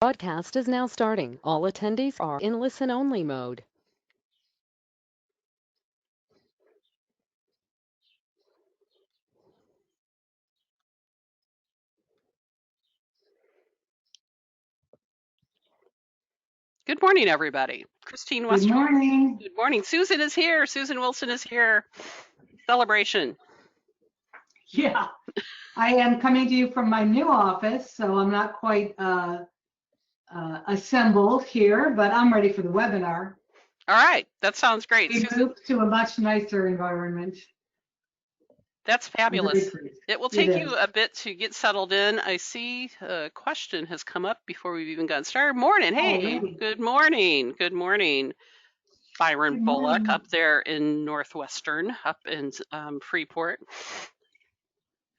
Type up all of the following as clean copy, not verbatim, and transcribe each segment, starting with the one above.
Broadcast is now starting. All attendees are in listen-only mode. Good morning, everybody. Christine Good Western. morning. Good morning. Susan is here. Susan Wilson is here. Celebration. Yeah, I am coming to you from my new office, so I'm not quite assembled here, but I'm ready for the webinar. All right. That sounds great. We Susan, moved to a much nicer environment. that's I'm very fabulous. pleased. It will It take you is. a bit to get settled in. I see a question has come up before we've even gotten started. Morning. Hey, Already. good morning. Good morning. Byron Good Bullock morning. up there in Northwestern, up in Freeport.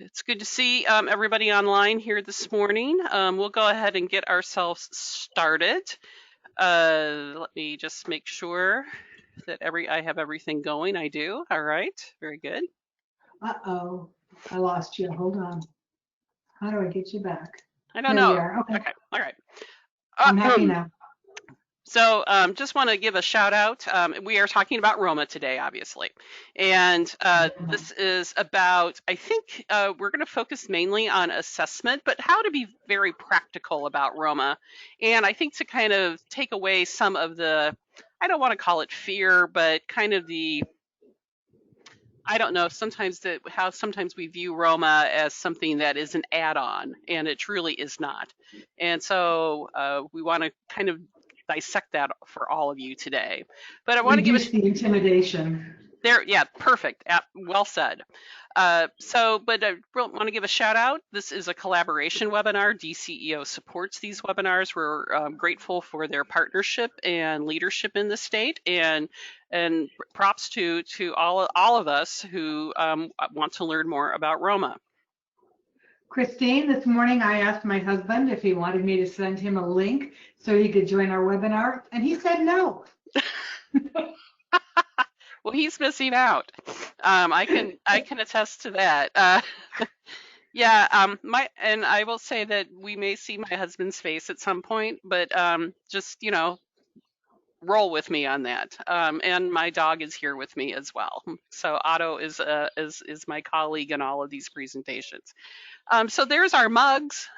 It's good to see everybody online here this morning. We'll go ahead and get ourselves started. Let me just make sure that I have everything going. I do. All right. Very good. Uh-oh, I lost you. Hold on. How do I get you back? I don't There you know. are. Okay, Okay. All right. I'm happy now. So just want to give a shout out. We are talking about Roma today, obviously. And this is about, I think we're going to focus mainly on assessment, but how to be very practical about Roma. And I think to kind of take away some of the, I don't want to call it fear, but kind of the, I don't know, how sometimes we view Roma as something that is an add-on, and it truly is not. And so we want to kind of dissect that for all of you today. But I want to give Reduce the intimidation. yeah, perfect. Well said. But I want to give a shout out. This is a collaboration webinar. DCEO supports these webinars. We're grateful for their partnership and leadership in the state, and props to all of us who want to learn more about Roma. Christine, this morning I asked my husband if he wanted me to send him a link so he could join our webinar, and he said no. Well, he's missing out. I can attest to that. Yeah, and I will say that we may see my husband's face at some point, but just roll with me on that. And my dog is here with me as well. So Otto is my colleague in all of these presentations. So there's our mugs.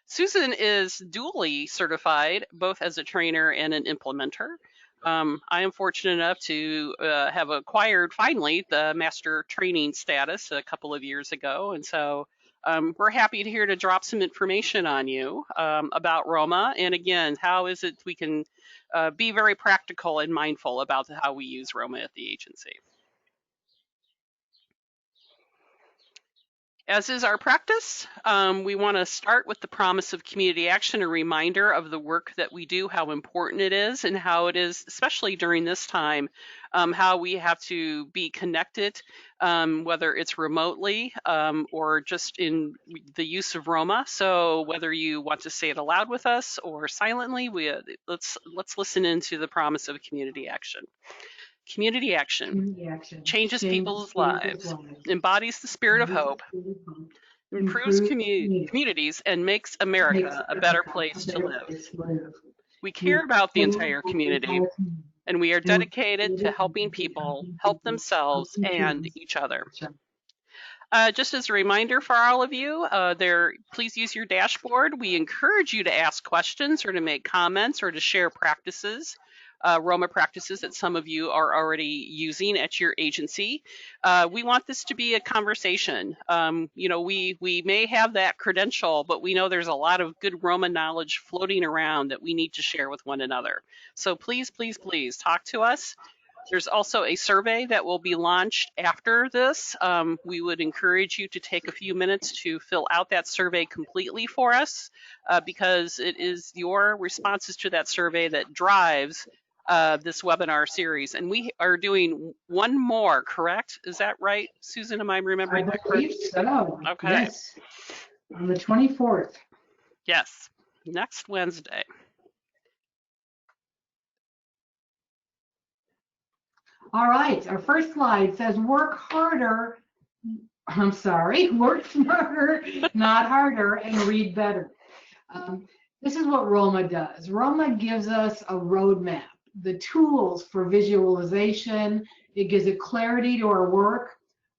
Susan is dually certified, both as a trainer and an implementer. I am fortunate enough to have acquired finally the master training status a couple of years ago, and so we're happy to here to drop some information on you about Roma, and again, how is it we can be very practical and mindful about how we use Roma at the agency. As is our practice, we want to start with the promise of community action, a reminder of the work that we do, how important it is, and how it is, especially during this time, how we have to be connected, whether it's remotely or just in the use of Roma. So whether you want to say it aloud with us or silently, let's listen into the promise of community action. Community action changes people's lives, embodies the spirit of hope, improves communities, and makes America a better place to live. We care about the entire community, and we are dedicated to helping people help themselves and each other. Just as a reminder for all of you, please use your dashboard. We encourage you to ask questions or to make comments or to share practices. Roma practices that some of you are already using at your agency. We want this to be a conversation. We may have that credential, but we know there's a lot of good Roma knowledge floating around that we need to share with one another. So please, please, please talk to us. There's also a survey that will be launched after this. We would encourage you to take a few minutes to fill out that survey completely for us because it is your responses to that survey that drives this webinar series. And we are doing one more, correct? Is that right, Susan? Am I remembering that correctly? I believe so. Okay. Yes. On the 24th. Yes, next Wednesday. All right, our first slide says work harder. Work smarter, not harder, and read better. This is what ROMA does. ROMA gives us a roadmap, the tools for visualization. It gives it clarity to our work.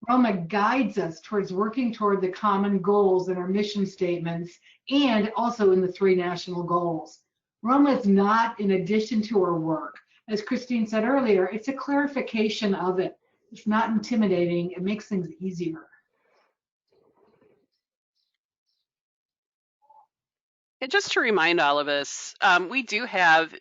ROMA guides us towards working toward the common goals in our mission statements and also in the 3 national goals. ROMA is not in addition to our work. As Christine said earlier, it's a clarification of it. It's not intimidating. It makes things easier. And just to remind all of us, we do have,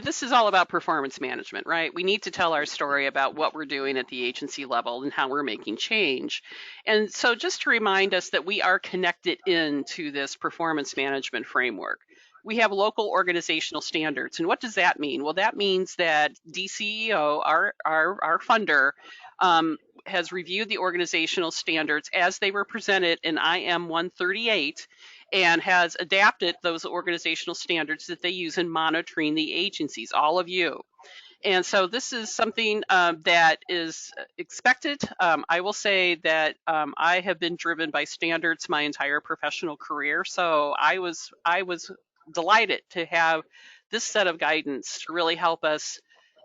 this is all about performance management, right? We need to tell our story about what we're doing at the agency level and how we're making change. And so just to remind us that we are connected into this performance management framework. We have local organizational standards. And what does that mean? Well, that means that DCEO, our funder, has reviewed the organizational standards as they were presented in IM 138 and has adapted those organizational standards that they use in monitoring the agencies, all of you. And so this is something that is expected. I will say that I have been driven by standards my entire professional career. So I was delighted to have this set of guidance to really help us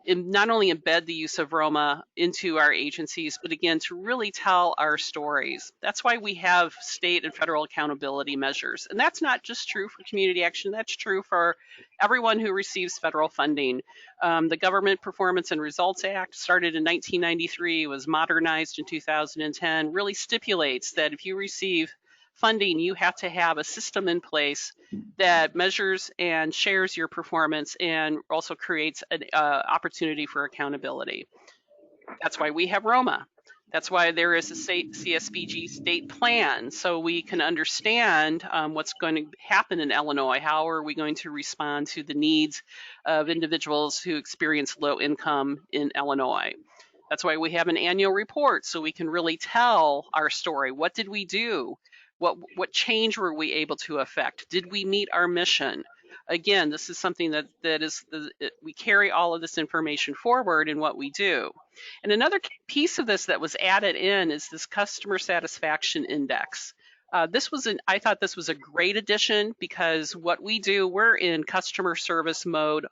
not only embed the use of ROMA into our agencies, but again, to really tell our stories. That's why we have state and federal accountability measures. And that's not just true for community action, that's true for everyone who receives federal funding. The Government Performance and Results Act started in 1993, was modernized in 2010, really stipulates that if you receive funding, you have to have a system in place that measures and shares your performance and also creates an opportunity for accountability. That's why we have ROMA. That's why there is a CSBG state plan, so we can understand what's going to happen in Illinois. How are we going to respond to the needs of individuals who experience low income in Illinois? That's why we have an annual report, so we can really tell our story. What did we do? What change were we able to affect? Did we meet our mission? Again, this is something we carry all of this information forward in what we do. And another piece of this that was added in is this customer satisfaction index. I thought this was a great addition because what we do, we're in customer service mode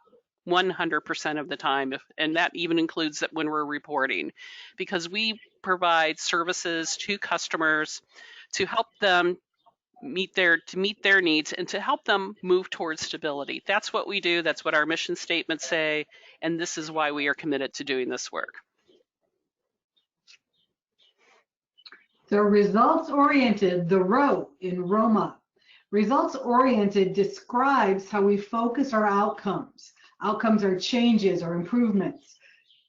100% of the time, and that even includes that when we're reporting, because we provide services to customers to help them meet their needs and to help them move towards stability. That's what we do. That's what our mission statements say, and this is why we are committed to doing this work. So results-oriented, the RO in ROMA. Results-oriented describes how we focus our outcomes. Outcomes are changes or improvements.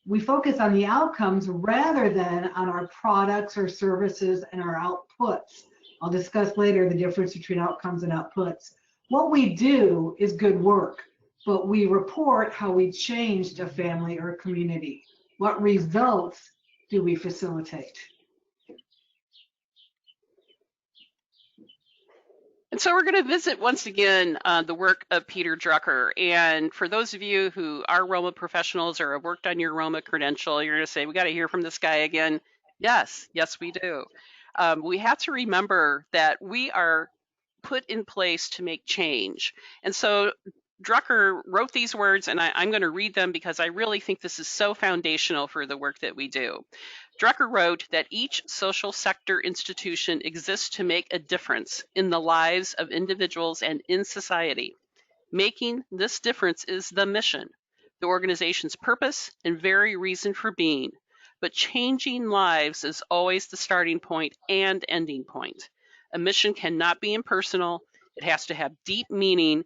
We focus on the outcomes rather than on our products or services and our outputs. I'll discuss later the difference between outcomes and outputs. What we do is good work, but we report how we changed a family or a community. What results do we facilitate? And so we're going to visit once again the work of Peter Drucker. And for those of you who are ROMA professionals or have worked on your ROMA credential, you're going to say, we got to hear from this guy again. Yes, we do. We have to remember that we are put in place to make change. And so Drucker wrote these words, and I'm going to read them because I really think this is so foundational for the work that we do. Drucker wrote that each social sector institution exists to make a difference in the lives of individuals and in society. Making this difference is the mission, the organization's purpose and very reason for being. But changing lives is always the starting point and ending point. A mission cannot be impersonal. It has to have deep meaning,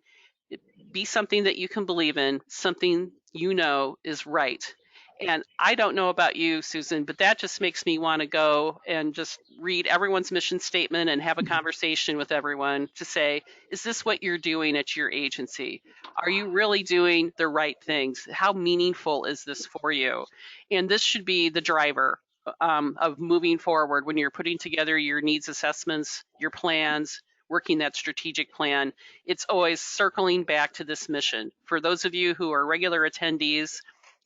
be something that you can believe in, something you know is right. And I don't know about you, Susan, but that just makes me want to go and just read everyone's mission statement and have a conversation with everyone to say, is this what you're doing at your agency? Are you really doing the right things? How meaningful is this for you? And this should be the driver of moving forward when you're putting together your needs assessments, your plans, working that strategic plan. It's always circling back to this mission. For those of you who are regular attendees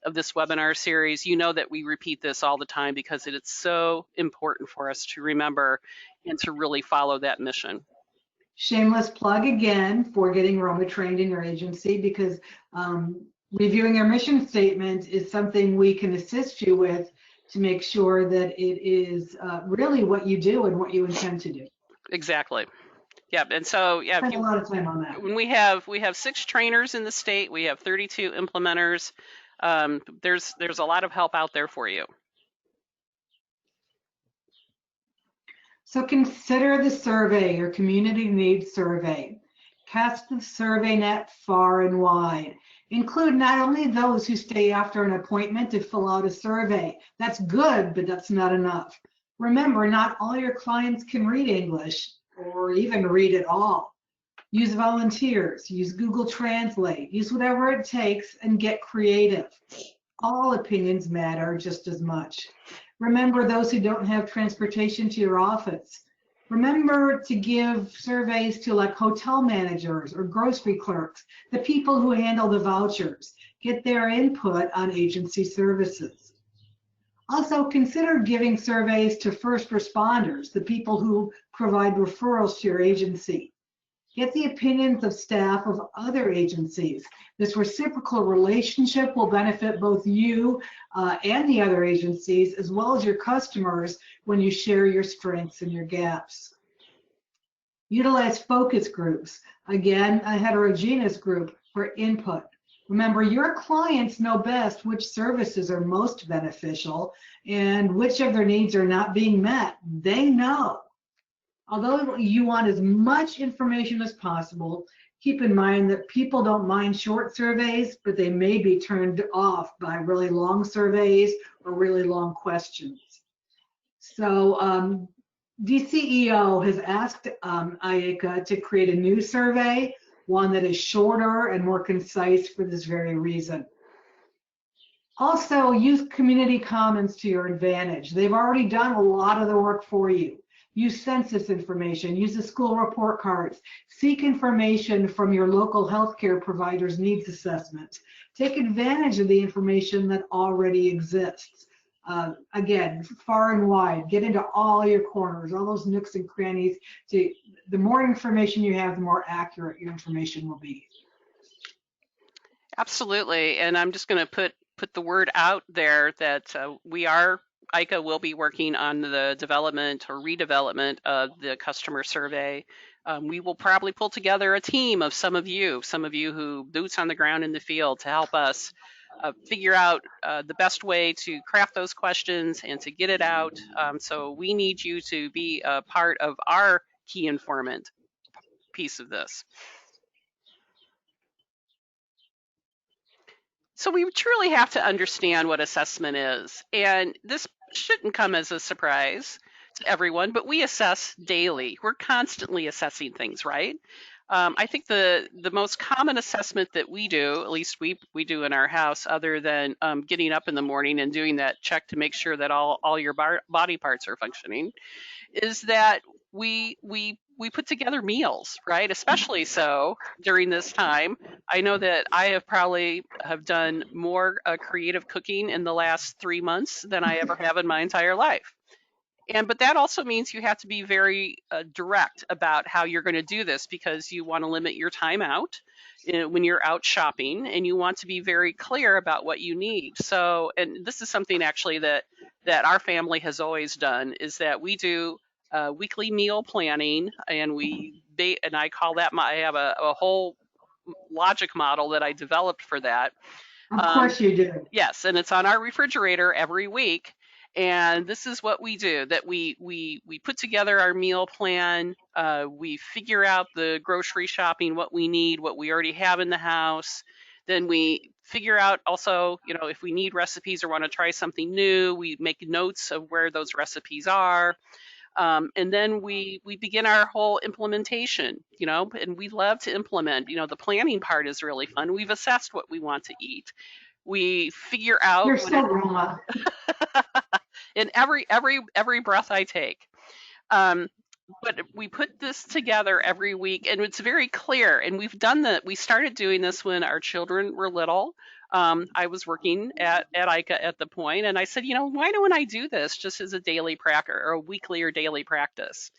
of this webinar series, you know that we repeat this all the time because it's so important for us to remember and to really follow that mission. Shameless plug again for getting ROMA trained in your agency, because reviewing your mission statement is something we can assist you with to make sure that it is really what you do and what you intend to do. Exactly. Yeah, and so yeah, Spend a lot of time on that. when we have 6 trainers in the state, we have 32 implementers. There's a lot of help out there for you. So consider the survey, your community needs survey. Cast the survey net far and wide. Include not only those who stay after an appointment to fill out a survey. That's good, but that's not enough. Remember, not all your clients can read English or even read at all. Use volunteers, use Google Translate, use whatever it takes and get creative. All opinions matter just as much. Remember those who don't have transportation to your office. Remember to give surveys to like hotel managers or grocery clerks, the people who handle the vouchers. Get their input on agency services. Also, consider giving surveys to first responders, the people who provide referrals to your agency. Get the opinions of staff of other agencies. This reciprocal relationship will benefit both you and the other agencies, as well as your customers, when you share your strengths and your gaps. Utilize focus groups. Again, a heterogeneous group for input. Remember, your clients know best which services are most beneficial and which of their needs are not being met. They know. Although you want as much information as possible, keep in mind that people don't mind short surveys, but they may be turned off by really long surveys or really long questions. So DCEO has asked IACA to create a new survey, one that is shorter and more concise for this very reason. Also, use community commons to your advantage. They've already done a lot of the work for you. Use census information, use the school report cards, seek information from your local healthcare provider's needs assessment. Take advantage of the information that already exists. Again, far and wide, get into all your corners, all those nooks and crannies. The more information you have, the more accurate your information will be. Absolutely, and I'm just going to put the word out there that ICA will be working on the development or redevelopment of the customer survey. We will probably pull together a team of some of you who boots on the ground in the field to help us figure out the best way to craft those questions and to get it out. So we need you to be a part of our key informant piece of this. So we truly have to understand what assessment is. And this shouldn't come as a surprise to everyone, but we assess daily. We're constantly assessing things, right? I think the most common assessment that we do, at least we do in our house, other than getting up in the morning and doing that check to make sure that all your body parts are functioning, is that we put together meals, right? Especially so during this time. I know that I have probably done more creative cooking in the last 3 months than I ever have in my entire life. But that also means you have to be very direct about how you're going to do this, because you want to limit your time out when you're out shopping, and you want to be very clear about what you need. So, and this is something actually that our family has always done, is that we do weekly meal planning, and I call that I have a whole logic model that I developed for that. Of course you do. Yes, and it's on our refrigerator every week. And this is what we do: that we put together our meal plan. We figure out the grocery shopping, what we need, what we already have in the house. Then we figure out also, if we need recipes or want to try something new, we make notes of where those recipes are. And then we begin our whole implementation, and we love to implement. The planning part is really fun. We've assessed what we want to eat. We figure out. You're so Roma. In every breath I take. But we put this together every week, and it's very clear. And we've done that. We started doing this when our children were little. I was working at ICA at the point, and I said, why don't I do this just as a daily practice or a weekly or daily practice?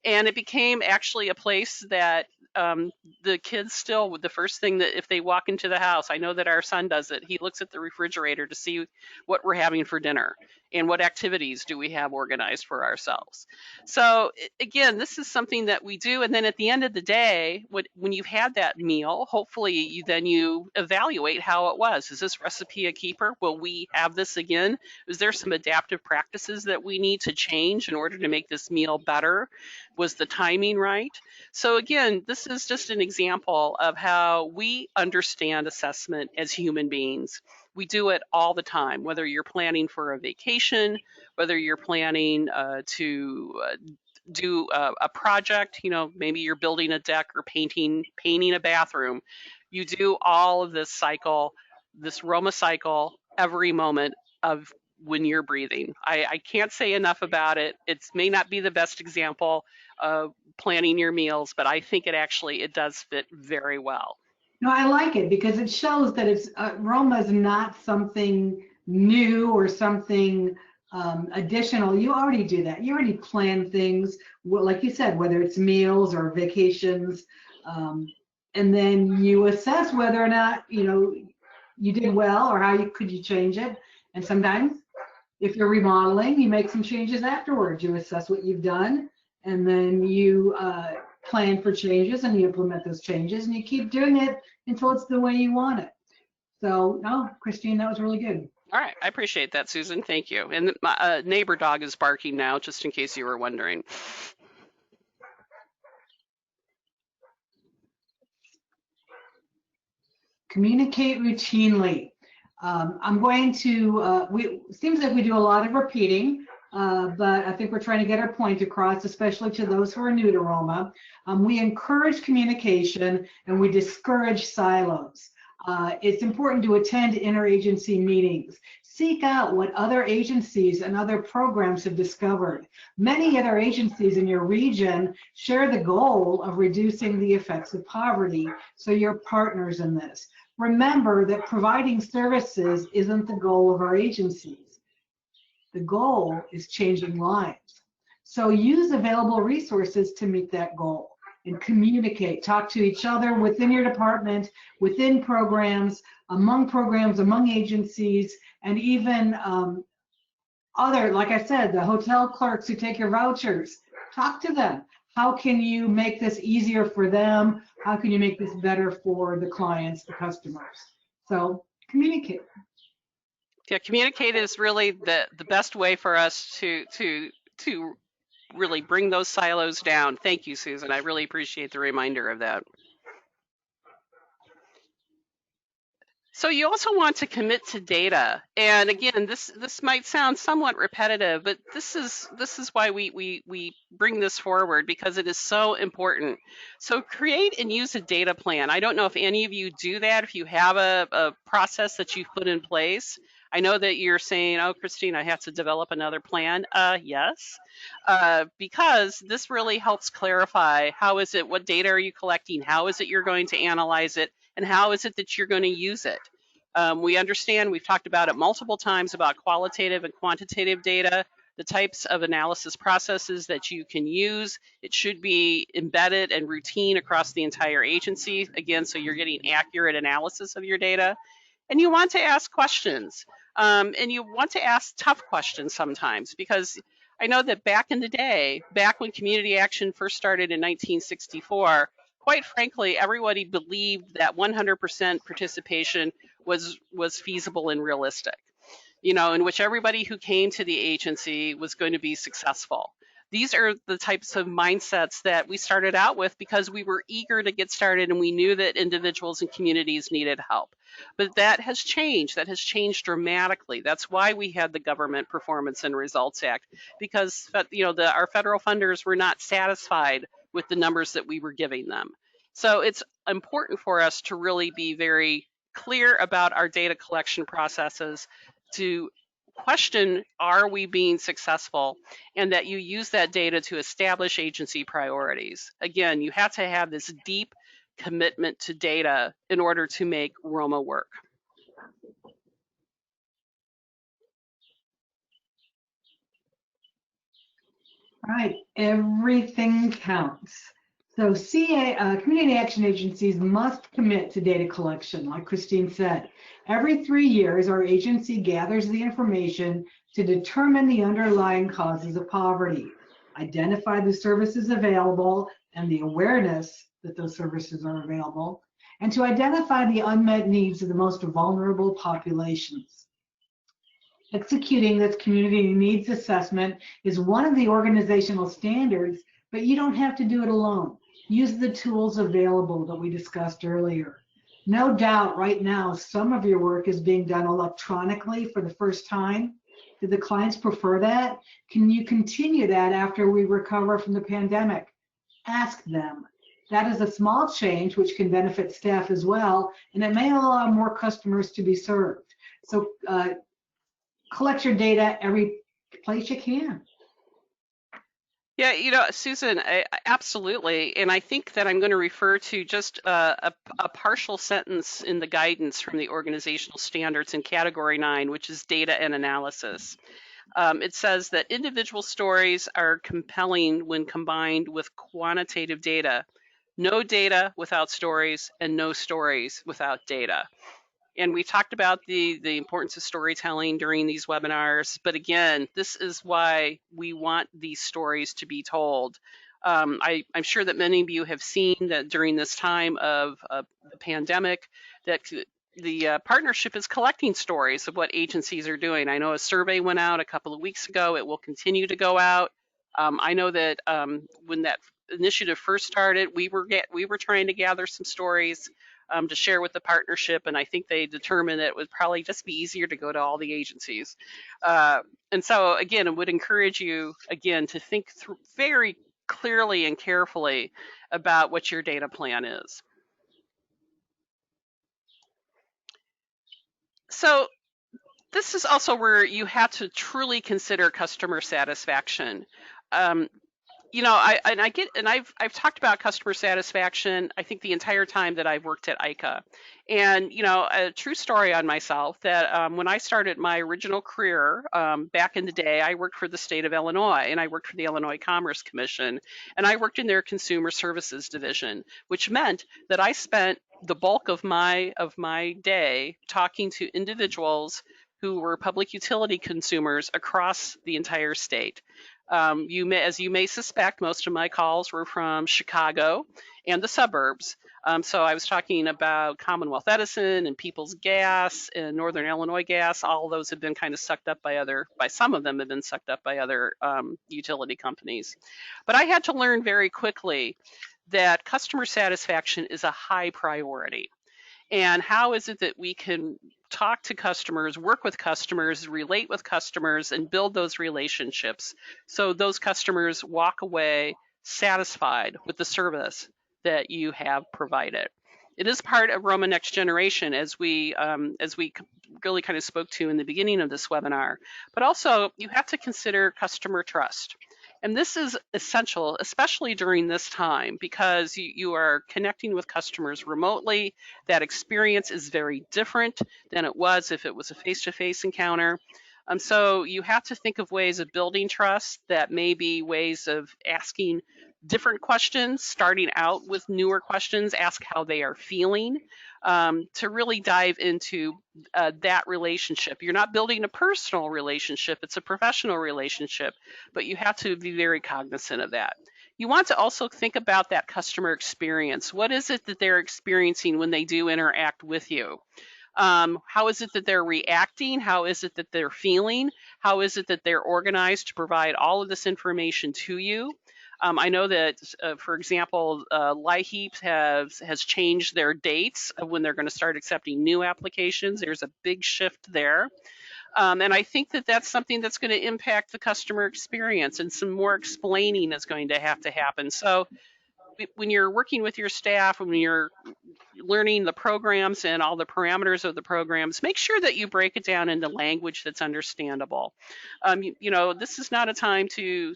And it became actually a place that the kids still, the first thing that if they walk into the house, I know that our son does it, he looks at the refrigerator to see what we're having for dinner and what activities do we have organized for ourselves. So again, this is something that we do. And then at the end of the day, when you've had that meal, hopefully you evaluate how it was. Is this recipe a keeper? Will we have this again? Is there some adaptive practices that we need to change in order to make this meal better? Was the timing right? So again, this is just an example of how we understand assessment as human beings. We do it all the time, whether you're planning for a vacation, whether you're planning to do a project, maybe you're building a deck or painting a bathroom. You do all of this cycle, this ROMA cycle, every moment of when you're breathing. I can't say enough about it. It may not be the best example of planning your meals, but I think it does fit very well. No, I like it because it shows that it's Roma is not something new or something additional. You already do that. You already plan things, like you said, whether it's meals or vacations, and then you assess whether or not you did well or could you change it. And sometimes, if you're remodeling, you make some changes afterwards. You assess what you've done, and then you plan for changes and you implement those changes, and you keep doing it until it's the way you want it. So, no, Christine, that was really good. All right, I appreciate that, Susan. Thank you. And my neighbor dog is barking now, just in case you were wondering. Communicate routinely. I'm going to, seems like we do a lot of repeating, but I think we're trying to get our point across, especially to those who are new to Roma. We encourage communication and we discourage silos. It's important to attend interagency meetings. Seek out what other agencies and other programs have discovered. Many other agencies in your region share the goal of reducing the effects of poverty, so you're partners in this. Remember that providing services isn't the goal of our agencies. The goal is changing lives. So use available resources to meet that goal and communicate. Talk to each other within your department, within programs, among agencies, and even other, like I said, the hotel clerks who take your vouchers. Talk to them. How can you make this easier for them? How can you make this better for the clients, the customers? So communicate. Yeah, communicate is really the best way for us to really bring those silos down. Thank you, Susan. I really appreciate the reminder of that. So you also want to commit to data. And again, this might sound somewhat repetitive, but this is why we bring this forward, because it is so important. So create and use a data plan. I don't know if any of you do that, if you have a process that you've put in place. I know that you're saying, oh, Christine, I have to develop another plan. Yes, because this really helps clarify what data are you collecting? How is it you're going to analyze it? And how is it that you're going to use it? We understand, we've talked about it multiple times about qualitative and quantitative data, the types of analysis processes that you can use. It should be embedded and routine across the entire agency, again, so you're getting accurate analysis of your data. And you want to ask questions, and you want to ask tough questions sometimes, because I know that back in the day, back when community action first started in 1964, quite frankly, everybody believed that 100% participation was feasible and realistic, in which everybody who came to the agency was going to be successful. These are the types of mindsets that we started out with because we were eager to get started and we knew that individuals and communities needed help. But that has changed. That has changed dramatically. That's why we had the Government Performance and Results Act, because our federal funders were not satisfied with the numbers that we were giving them. So it's important for us to really be very clear about our data collection processes, to question, are we being successful, and that you use that data to establish agency priorities. Again, you have to have this deep commitment to data in order to make ROMA work. All right, everything counts. So community action agencies must commit to data collection, like Christine said. Every 3 years, our agency gathers the information to determine the underlying causes of poverty, identify the services available and the awareness that those services are available, and to identify the unmet needs of the most vulnerable populations. Executing this community needs assessment is one of the organizational standards, but you don't have to do it alone. Use the tools available that we discussed earlier. No doubt right now, some of your work is being done electronically for the first time. Do the clients prefer that? Can you continue that after we recover from the pandemic? Ask them. That is a small change which can benefit staff as well, and it may allow more customers to be served. So collect your data every place you can. Yeah, Susan, absolutely. And I think that I'm going to refer to just a partial sentence in the guidance from the organizational standards in category 9, which is data and analysis. It says that individual stories are compelling when combined with quantitative data. No data without stories, and no stories without data. And we talked about the importance of storytelling during these webinars, but again, this is why we want these stories to be told. I'm sure that many of you have seen that during this time of the pandemic, that the partnership is collecting stories of what agencies are doing. I know a survey went out a couple of weeks ago. It will continue to go out. I know that when that initiative first started, we were trying to gather some stories to share with the partnership, and I think they determined that it would probably just be easier to go to all the agencies. And so again, I would encourage you again to think through very clearly and carefully about what your data plan is. So this is also where you have to truly consider customer satisfaction. I've talked about customer satisfaction, I think the entire time that I've worked at ICA. And, a true story on myself that when I started my original career back in the day, I worked for the state of Illinois, and I worked for the Illinois Commerce Commission, and I worked in their consumer services division, which meant that I spent the bulk of my day talking to individuals who were public utility consumers across the entire state. As you may suspect, most of my calls were from Chicago and the suburbs. So I was talking about Commonwealth Edison and Peoples Gas and Northern Illinois Gas. All of those have been kind of sucked up by some of them have been sucked up by other utility companies. But I had to learn very quickly that customer satisfaction is a high priority. And how is it that we can talk to customers, work with customers, relate with customers, and build those relationships so those customers walk away satisfied with the service that you have provided? It is part of ROMA Next Generation, as we really kind of spoke to in the beginning of this webinar. But also, you have to consider customer trust. And this is essential, especially during this time, because you are connecting with customers remotely. That experience is very different than it was if it was a face-to-face encounter. So you have to think of ways of building trust that may be ways of asking different questions, starting out with newer questions, ask how they are feeling, to really dive into that relationship. You're not building a personal relationship, it's a professional relationship, but you have to be very cognizant of that. You want to also think about that customer experience. What is it that they're experiencing when they do interact with you? How is it that they're reacting? How is it that they're feeling? How is it that they're organized to provide all of this information to you? I know that, for example, LIHEAP has changed their dates of when they're going to start accepting new applications. There's a big shift there. And I think that that's something that's going to impact the customer experience, and some more explaining is going to have to happen. So when you're working with your staff, when you're learning the programs and all the parameters of the programs, make sure that you break it down into language that's understandable. This is not a time to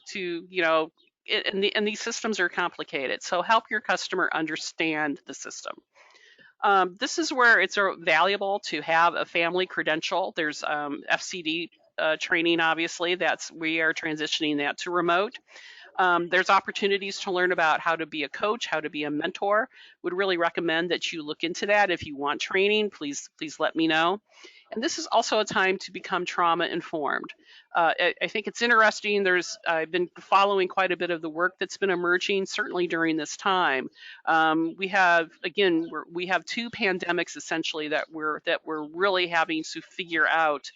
and these systems are complicated. So help your customer understand the system. This is where it's valuable to have a family credential. There's FCD training, obviously. We are transitioning that to remote. There's opportunities to learn about how to be a coach, how to be a mentor. Would really recommend that you look into that. If you want training, please let me know. And this is also a time to become trauma informed. I think it's interesting. I've been following quite a bit of the work that's been emerging, certainly during this time. We have two pandemics essentially that we're really having to figure out,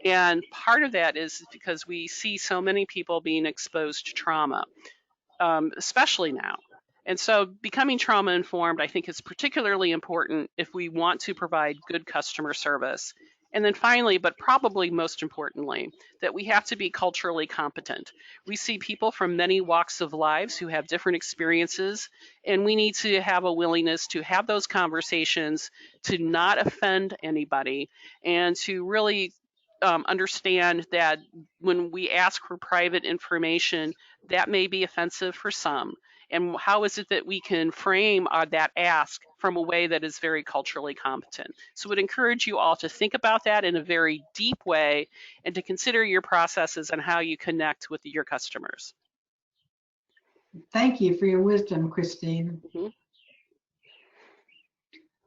and part of that is because we see so many people being exposed to trauma, especially now. And so becoming trauma informed, I think, is particularly important if we want to provide good customer service. And then finally, but probably most importantly, that we have to be culturally competent. We see people from many walks of lives who have different experiences, and we need to have a willingness to have those conversations, to not offend anybody, and to really understand that when we ask for private information, that may be offensive for some. And how is it that we can frame that ask from a way that is very culturally competent? So I would encourage you all to think about that in a very deep way and to consider your processes and how you connect with your customers. Thank you for your wisdom, Christine.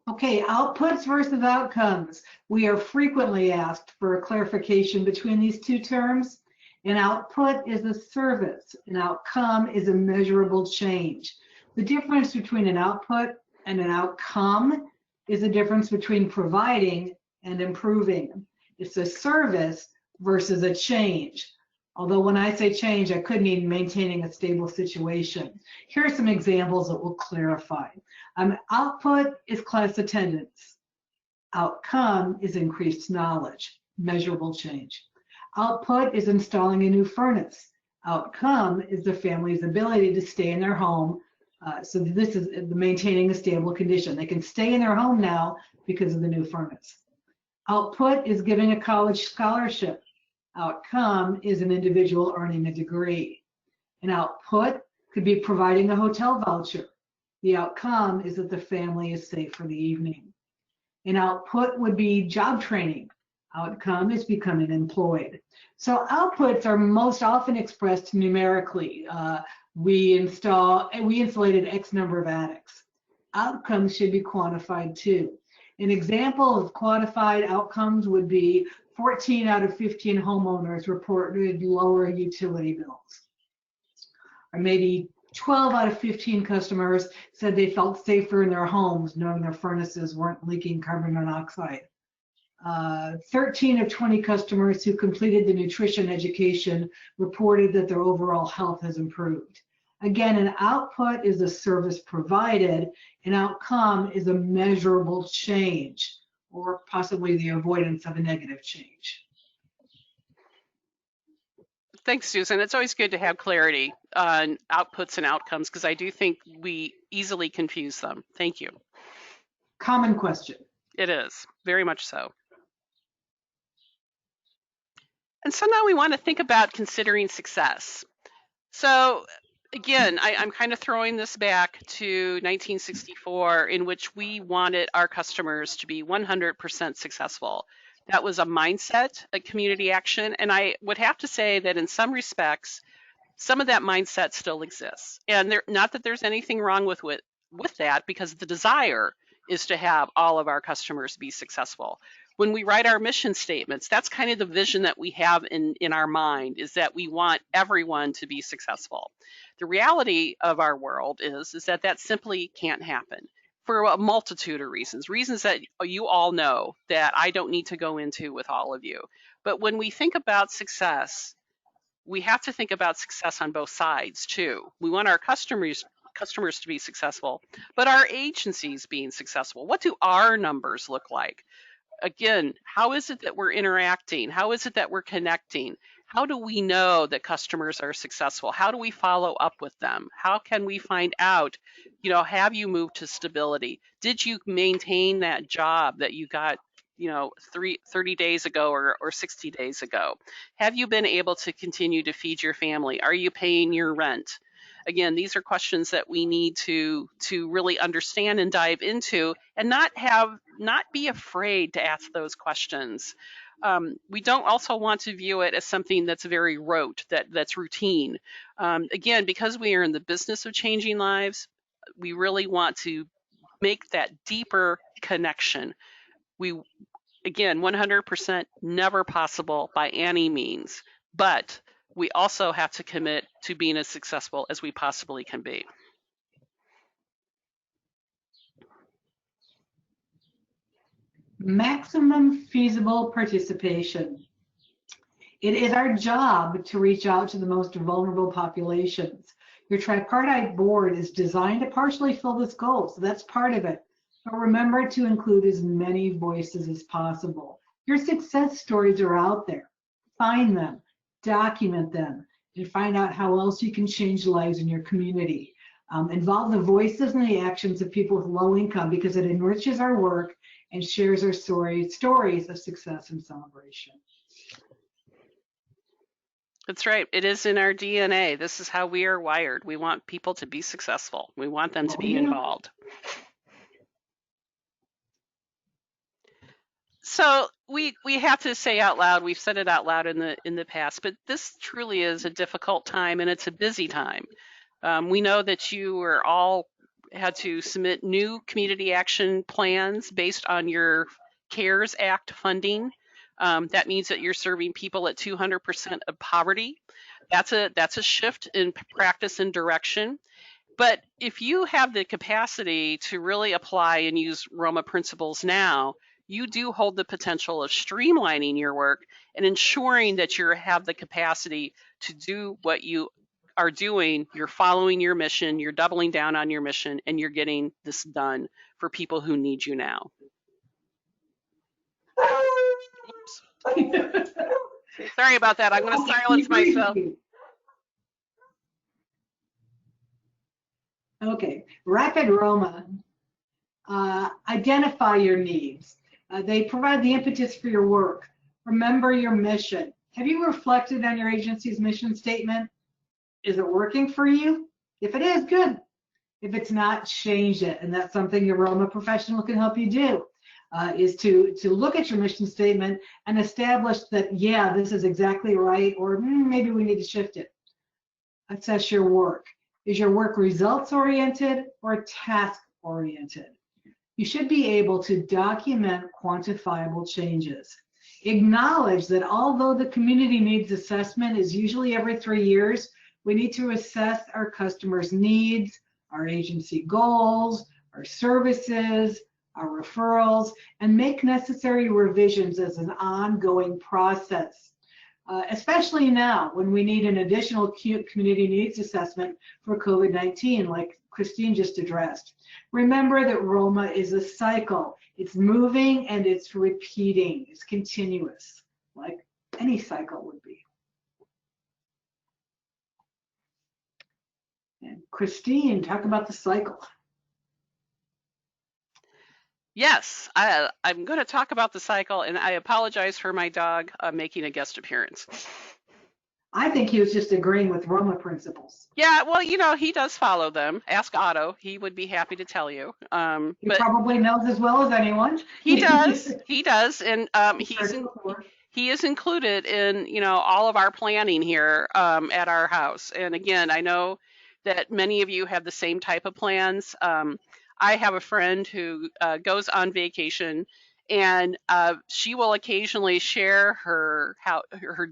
Okay, outputs versus outcomes. We are frequently asked for a clarification between these two terms. An output is a service. An outcome is a measurable change. The difference between an output and an outcome is the difference between providing and improving. It's a service versus a change. Although when I say change, I could mean maintaining a stable situation. Here are some examples that will clarify. Output is class attendance. Outcome is increased knowledge, measurable change. Output is installing a new furnace. Outcome is the family's ability to stay in their home. So this is maintaining a stable condition. They can stay in their home now because of the new furnace. Output is giving a college scholarship. Outcome is an individual earning a degree. An output could be providing a hotel voucher. The outcome is that the family is safe for the evening. An output would be job training. Outcome is becoming employed. So outputs are most often expressed numerically. We insulated X number of attics. Outcomes should be quantified too. An example of quantified outcomes would be 14 out of 15 homeowners reported lower utility bills. Or maybe 12 out of 15 customers said they felt safer in their homes knowing their furnaces weren't leaking carbon monoxide. 13 of 20 customers who completed the nutrition education reported that their overall health has improved. Again, an output is a service provided, an outcome is a measurable change, or possibly the avoidance of a negative change. Thanks, Susan. It's always good to have clarity on outputs and outcomes because I do think we easily confuse them. Thank you. Common question. It is, very much so. And so now we want to think about considering success. So again, I'm kind of throwing this back to 1964, in which we wanted our customers to be 100% successful. That was a mindset, a community action. And I would have to say that in some respects, some of that mindset still exists. And not that there's anything wrong with that, because the desire is to have all of our customers be successful. When we write our mission statements, that's kind of the vision that we have in our mind, is that we want everyone to be successful. The reality of our world is that simply can't happen for a multitude of reasons that you all know that I don't need to go into with all of you. But when we think about success, we have to think about success on both sides too. We want our customers to be successful, but our agencies being successful. What do our numbers look like? Again, how is it that we're interacting? How is it that we're connecting? How do we know that customers are successful? How do we follow up with them? How can we find out, have you moved to stability? Did you maintain that job that you got, 30 days ago or 60 days ago? Have you been able to continue to feed your family? Are you paying your rent? Again, these are questions that we need to really understand and dive into, and not have not be afraid to ask those questions. We don't also want to view it as something that's very rote, that's routine. Again, because we are in the business of changing lives, we really want to make that deeper connection. We, again, 100% never possible by any means, but we also have to commit to being as successful as we possibly can be. Maximum feasible participation. It is our job to reach out to the most vulnerable populations. Your tripartite board is designed to partially fill this goal, so that's part of it. But remember to include as many voices as possible. Your success stories are out there. Find them, document them, and find out how else you can change lives in your community. Involve the voices and the actions of people with low income because it enriches our work and shares our stories of success and celebration. That's right. It is in our DNA. This is how we are wired. We want people to be successful. We want them to be involved. So we have to say out loud, we've said it out loud in the past, but this truly is a difficult time and it's a busy time. We know that you are all had to submit new community action plans based on your CARES Act funding. That means that you're serving people at 200% of poverty. That's a shift in practice and direction. But if you have the capacity to really apply and use ROMA principles now, you do hold the potential of streamlining your work and ensuring that you have the capacity to do what you are doing. You're following your mission, you're doubling down on your mission, and you're getting this done for people who need you now. Oops. Sorry about that. I'm going to silence myself. Okay, Rapid Roma. Identify your needs. They provide the impetus for your work. Remember your mission. Have you reflected on your agency's mission statement? Is it working for you? If it is, good. If it's not, change it. And that's something your ROMA professional can help you do, is to look at your mission statement and establish that, yeah, this is exactly right, or maybe we need to shift it. Assess your work. Is your work results-oriented or task-oriented? You should be able to document quantifiable changes. Acknowledge that although the community needs assessment is usually every 3 years, we need to assess our customers' needs, our agency goals, our services, our referrals, and make necessary revisions as an ongoing process. Especially now when we need an additional community needs assessment for COVID-19, like Christine just addressed. Remember that ROMA is a cycle. It's moving and it's repeating. It's continuous, like any cycle would be. And Christine, talk about the cycle. Yes, I'm going to talk about the cycle, and I apologize for my dog making a guest appearance. I think he was just agreeing with ROMA principles. Yeah, well, you know, he does follow them. Ask Otto. He would be happy to tell you. He probably knows as well as anyone. He does. He does. And he is included in, you know, all of our planning here at our house. And again, I know that many of you have the same type of plans. I have a friend who goes on vacation, and she will occasionally share her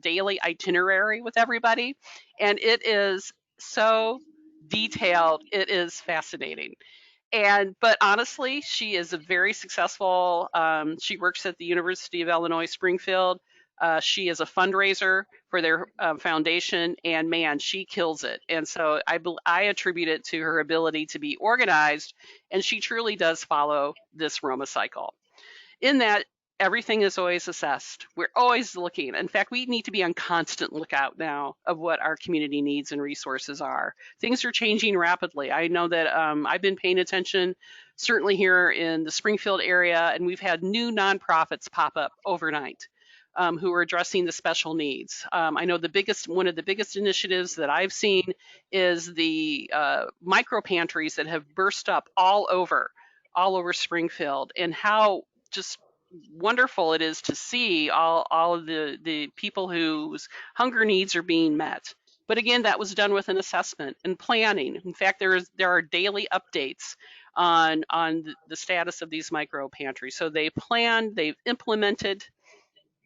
daily itinerary with everybody, and it is so detailed. It is fascinating. But honestly, she is a very successful. She works at the University of Illinois Springfield. She is a fundraiser for their foundation, and man, she kills it. And so I attribute it to her ability to be organized, and she truly does follow this ROMA cycle. In that, everything is always assessed. We're always looking. In fact, we need to be on constant lookout now of what our community needs and resources are. Things are changing rapidly. I know that I've been paying attention, certainly here in the Springfield area, and we've had new nonprofits pop up overnight. Who are addressing the special needs. I know one of the biggest initiatives that I've seen is the micro pantries that have burst up all over Springfield, and how just wonderful it is to see all of the people whose hunger needs are being met. But again, that was done with an assessment and planning. In fact, there are daily updates on the status of these micro pantries. So they planned, they've implemented,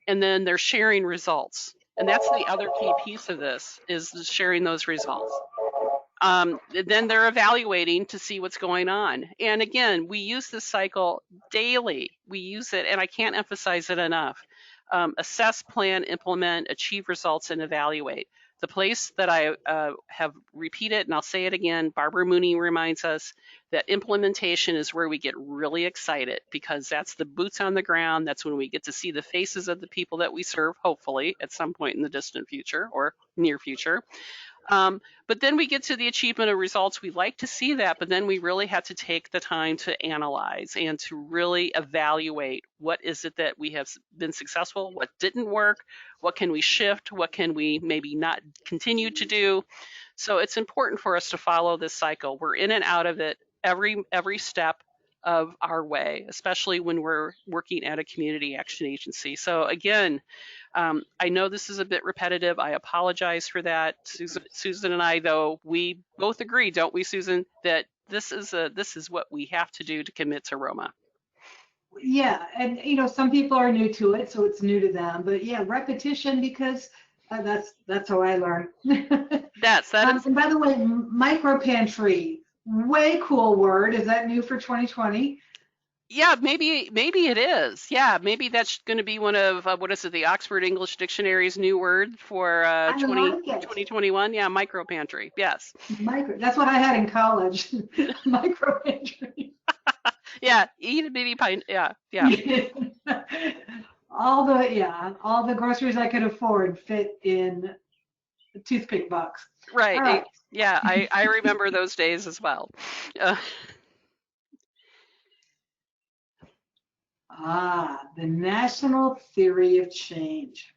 and then they're sharing results. And that's the other key piece of this, is sharing those results. Then they're evaluating to see what's going on. And again, we use this cycle daily. We use it, and I can't emphasize it enough. Assess, plan, implement, achieve results, and evaluate. The place that I have repeated, and I'll say it again, Barbara Mooney reminds us that implementation is where we get really excited, because that's the boots on the ground. That's when we get to see the faces of the people that we serve, hopefully, at some point in the distant future or near future. But then we get to the achievement of results. We like to see that, but then we really have to take the time to analyze and to really evaluate what is it that we have been successful, what didn't work, what can we shift, what can we maybe not continue to do. So it's important for us to follow this cycle. We're in and out of it every step of our way, especially when we're working at a community action agency. So again, I know this is a bit repetitive. I apologize for that. Susan and I, though, we both agree, don't we, Susan, that this is what we have to do to commit to ROMA. Yeah, and some people are new to it, so it's new to them. But yeah, repetition, because that's how I learn. And by the way, micro pantry, way cool word. Is that new for 2020? Yeah, maybe it is. Yeah, maybe that's going to be one of what is it? The Oxford English Dictionary's new word for 2021. Yeah, micro pantry. Yes. That's what I had in college. Micro pantry. Yeah, eat a bitty pint. Yeah. all the groceries I could afford fit in a toothpick box. Right. Yeah, I remember those days as well. The national theory of change.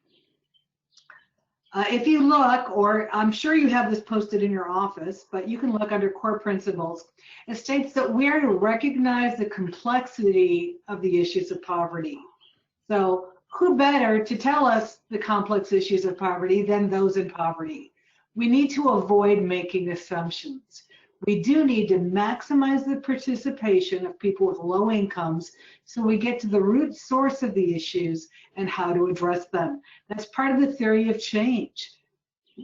If you look, or I'm sure you have this posted in your office, but you can look under core principles. It states that we are to recognize the complexity of the issues of poverty. So who better to tell us the complex issues of poverty than those in poverty? We need to avoid making assumptions. We do need to maximize the participation of people with low incomes so we get to the root source of the issues and how to address them. That's part of the theory of change.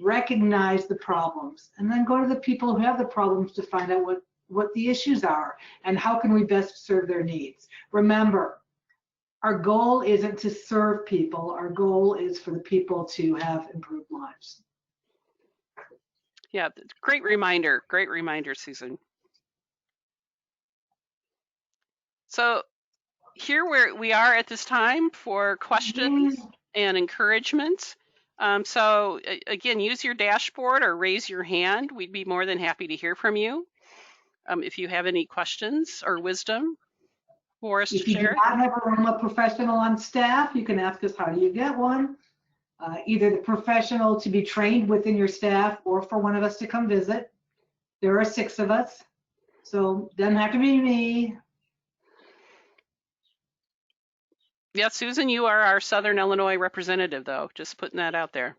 Recognize the problems and then go to the people who have the problems to find out what the issues are and how can we best serve their needs. Remember, our goal isn't to serve people. Our goal is for the people to have improved lives. Yeah, great reminder, Susan. So here we are at this time for questions and encouragement. So again, use your dashboard or raise your hand. We'd be more than happy to hear from you. If you have any questions or wisdom for us to share. If you do not have a ROMA professional on staff, you can ask us, how do you get one? Either the professional to be trained within your staff or for one of us to come visit. There are 6 of us, so doesn't have to be me. Yeah, Susan, you are our Southern Illinois representative, though. Just putting that out there.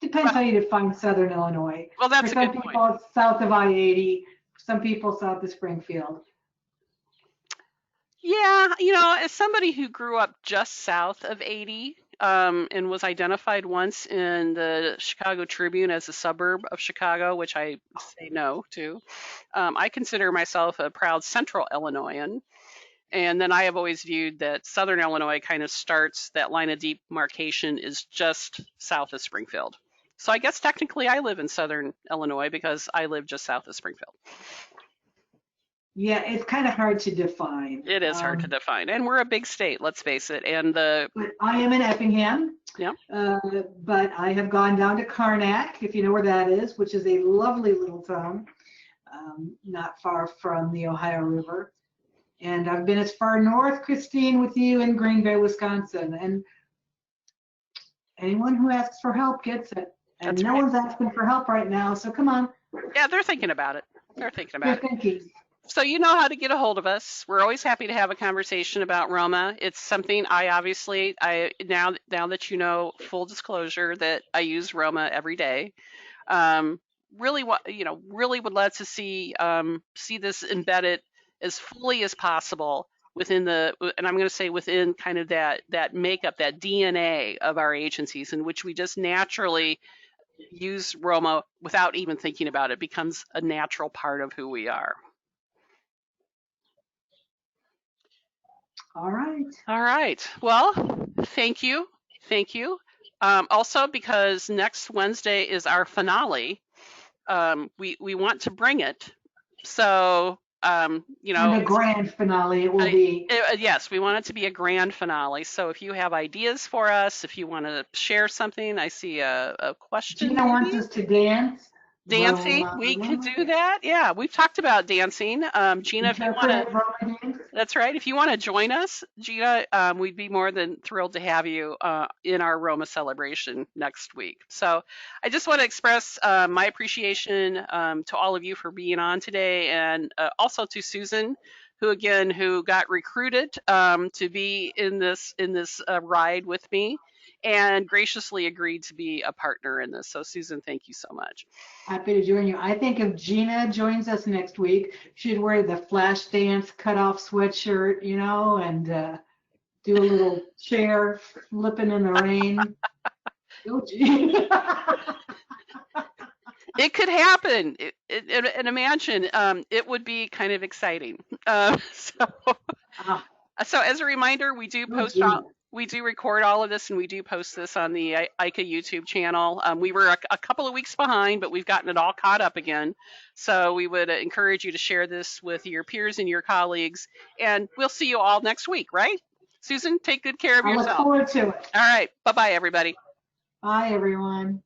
Depends how you define Southern Illinois. Well, that's a good point. Some people it's south of I-80, some people south of Springfield. Yeah, as somebody who grew up just south of 80 and was identified once in the Chicago Tribune as a suburb of Chicago, which I say no to, I consider myself a proud Central Illinoisan. And then I have always viewed that Southern Illinois kind of starts, that line of demarcation is just south of Springfield. So I guess technically I live in Southern Illinois because I live just south of Springfield. Yeah, it's kind of hard to define. It is hard to define, and we're a big state, let's face it. And but I am in Effingham. Yeah. But I have gone down to Karnak, if you know where that is, which is a lovely little town, not far from the Ohio River. And I've been as far north, Christine, with you in Green Bay, Wisconsin. And anyone who asks for help gets it. And no one's asking for help right now, so come on. Yeah, they're thinking about it. They're thinking You're about it. thinking. So you know how to get a hold of us. We're always happy to have a conversation about Roma. It's something I now that you know, full disclosure, that I use Roma every day. Um, really would love to see this embedded as fully as possible within and I'm going to say within kind of that makeup, that DNA of our agencies, in which we just naturally use Roma without even thinking about it. It becomes a natural part of who we are. All right. All right. Well, thank you. Thank you. Also, because next Wednesday is our finale, we want to bring it. So, And a grand finale it will be. Yes, we want it to be a grand finale. So if you have ideas for us, if you want to share something, I see a question. Gina wants us to dance. Dancing, Roma, we could Roma. do that. Yeah, we've talked about dancing. Gina, if you want to, Interpretive Roma dance. that's right. If you want to join us, Gina, we'd be more than thrilled to have you in our Roma celebration next week. So I just want to express my appreciation to all of you for being on today, and also to Susan, who got recruited to be in this ride with me, and graciously agreed to be a partner in this. So Susan, thank you so much. Happy to join you. I think if Gina joins us next week, she'd wear the flash dance cutoff sweatshirt, and do a little chair flipping in the rain. Go, Gina. It could happen. And imagine, it would be kind of exciting. So as a reminder, we do record all of this, and we do post this on the ICA YouTube channel. We were a couple of weeks behind, but we've gotten it all caught up again. So we would encourage you to share this with your peers and your colleagues, and we'll see you all next week, right? Susan, take good care of yourself. I look forward to it. All right. Bye-bye, everybody. Bye, everyone.